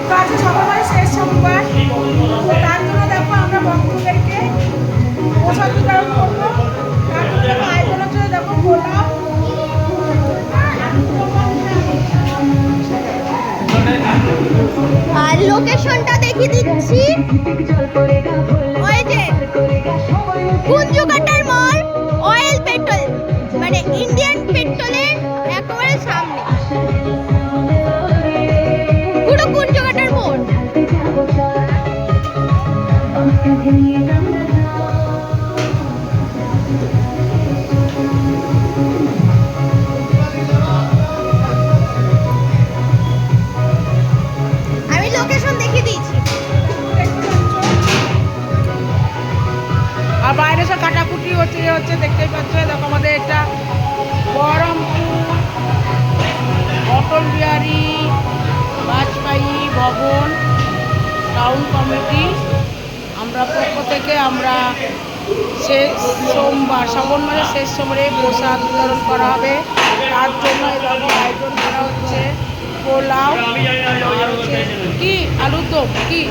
তো আজকে সকালবেলা শেষ সোমবার, তো তার জন্য দেখো আমরা ভক্তদেরকে প্রসাদ বিতরণ করবো। তার জন্য দেখো আয়োজন হচ্ছে, দেখো পোলাও। আর লোকেশনটা দেখিয়ে দিচ্ছি, ওই যে কুঞ্জকাটার মল, অয়েল পেট্রোল মানে ইন্ডিয়ান পেট্রোলের একেবারে সামনে, পুরো কুঞ্জকাটার মোড়। আমি লোকেশন দেখিয়ে দিয়েছি। আর বাইরে সব কাটাকুটি হচ্ছে দেখতেই পাচ্ছ। দেখো আমাদের এটা বহরমপুর অটল বিহারী বাজপেয়ী ভবন টাউন কমিটি, আমরা পক্ষ থেকে আমরা শেষ সোমবার, শ্রাবণ মাসের শেষ সোমবারে প্রসাদ বিতরণ করা হবে। তার জন্য এরকম আয়োজন করা হচ্ছে। পোলাও আর হচ্ছে কি আলুর দম, কি